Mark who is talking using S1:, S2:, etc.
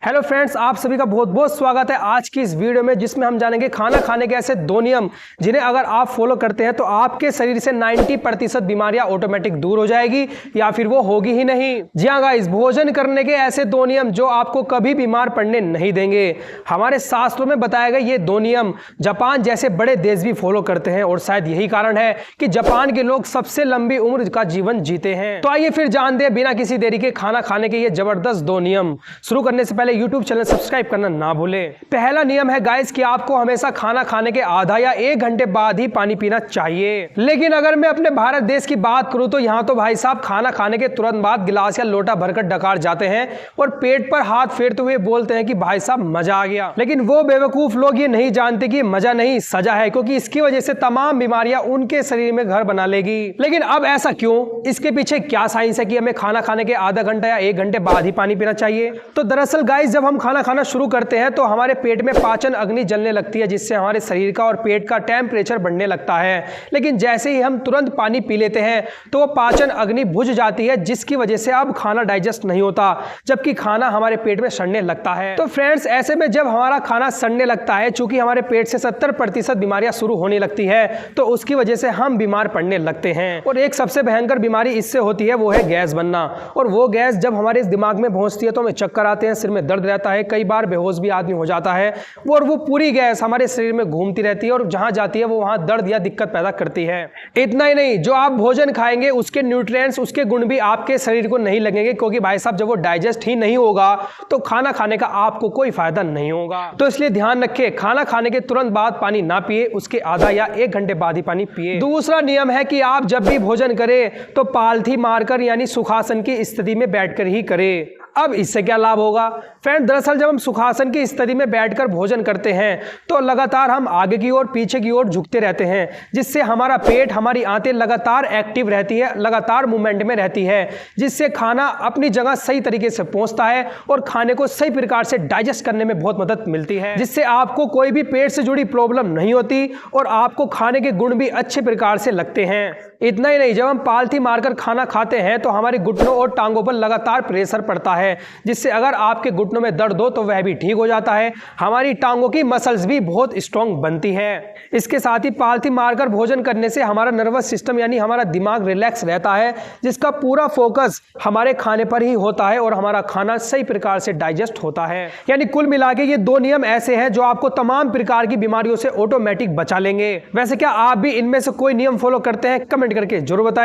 S1: Hello friends, आप सभी का बहुत बहुत स्वागत है आज की इस वीडियो में, जिसमें हम जानेंगे खाना खाने के ऐसे दो नियम जिन्हें अगर आप फॉलो करते हैं तो आपके शरीर से 90% बीमारियां ऑटोमेटिक दूर हो जाएगी या फिर वो होगी ही नहीं। जी हाँ गाइस, भोजन करने के ऐसे दो नियम जो आपको कभी बीमार पड़ने नहीं देंगे। हमारे शास्त्रों में बताया गया ये दो नियम जापान जैसे बड़े देश भी फॉलो करते हैं और शायद यही कारण है कि जापान के लोग सबसे लंबी उम्र का जीवन जीते हैं। तो आइए फिर जान दे बिना किसी देरी के खाना खाने के ये जबरदस्त दो नियम। शुरू करने से पहले YouTube चैनल सब्सक्राइब करना ना भूलें। पहला नियम है गाइस कि आपको हमेशा खाना खाने के आधा या 1 घंटे बाद ही पानी पीना चाहिए। लेकिन अगर मैं अपने भारत देश की बात करूं तो यहाँ तो भाई साहब खाना खाने के तुरंत बाद गिलास या लोटा भरकर डकार जाते हैं और पेट पर हाथ फेरते हुए बोलते हैं कि भाई साहब मजा आ गया। लेकिन वो बेवकूफ लोग ये नहीं जानते कि मजा नहीं सजा है, क्योंकि इसकी वजह से तमाम बीमारियां उनके शरीर में घर बना लेगी। लेकिन अब ऐसा क्यों? इसके पीछे क्या साइंस है कि हमें खाना खाने के आधा घंटा या 1 घंटे बाद ही पानी पीना चाहिए? तो दरअसल गाइस, जब हम खाना खाना शुरू करते हैं तो हमारे पेट में पाचन अग्नि जलने लगती है, जिससे हमारे शरीर का और पेट का टेम्परेचर बढ़ने लगता है। लेकिन जैसे ही हम तुरंत पानी पी लेते हैं तो वो पाचन अग्नि बुझ जाती है, जिसकी वजह से अब खाना डाइजेस्ट नहीं होता, जबकि खाना हमारे पेट में सड़ने लगता है। तो फ्रेंड्स, ऐसे में जब हमारा खाना सड़ने लगता है, चूंकि हमारे पेट से 70% बीमारियां शुरू होने लगती है, तो उसकी वजह से हम बीमार पड़ने लगते हैं। और एक सबसे भयंकर बीमारी इससे होती है, वो है गैस बनना। और वो गैस जब हमारे इस दिमाग में पहुंचती है तो हमें चक्कर आते हैं, सिर में दर्द रहता है, कई बार बेहोश भी आदमी हो जाता है। और वो पूरी गैस हमारे शरीर में घूमती रहती है और जहां जाती है वो वहां दर्द या दिक्कत पैदा करती है। इतना ही नहीं, जो आप भोजन खाएंगे उसके न्यूट्रिएंट्स, उसके गुण भी आपके शरीर को नहीं लगेंगे, क्योंकि भाई साहब जब वो डाइजेस्ट ही नहीं होगा तो खाना खाने का आपको कोई फायदा नहीं होगा। तो इसलिए ध्यान रखें, खाना खाने के तुरंत बाद पानी ना पिए, उसके आधा या 1 घंटे बाद ही पानी पिए। दूसरा नियम है कि आप जब भी भोजन करें तो पालथी मारकर यानी सुखासन की स्थिति में बैठकर ही करें। अब इससे क्या लाभ होगा फ्रेंड? दरअसल जब हम सुखासन की स्थिति में बैठकर भोजन करते हैं तो लगातार हम आगे की ओर पीछे की ओर झुकते रहते हैं, जिससे हमारा पेट, हमारी आंतें लगातार एक्टिव रहती है, लगातार मूवमेंट में रहती है, जिससे खाना अपनी जगह सही तरीके से पहुंचता है और खाने को सही प्रकार से डाइजेस्ट करने में बहुत मदद मिलती है, जिससे आपको कोई भी पेट से जुड़ी प्रॉब्लम नहीं होती और आपको खाने के गुण भी अच्छे प्रकार से लगते हैं। इतना ही नहीं, जब हम पालथी मारकर खाना खाते हैं तो हमारे घुटनों और टांगों पर लगातार प्रेशर पड़ता है, जिससे अगर आपके घुटनों में दर्द हो तो वह भी ठीक हो जाता है। हमारी टांगों की मसल्स भी बहुत स्ट्रांग बनती है। इसके साथ ही पालथी मारकर भोजन करने से हमारा नर्वस सिस्टम यानी हमारा दिमाग रिलैक्स रहता है, जिसका पूरा फोकस हमारे खाने पर ही होता है और हमारा खाना सही प्रकार से डाइजेस्ट होता है। यानी कुल मिला के ये दो नियम ऐसे हैं जो आपको तमाम प्रकार की बीमारियों से ऑटोमेटिक बचा लेंगे। वैसे क्या आप भी इनमें से कोई नियम फॉलो करते हैं? कमेंट करके जरूर बताएं।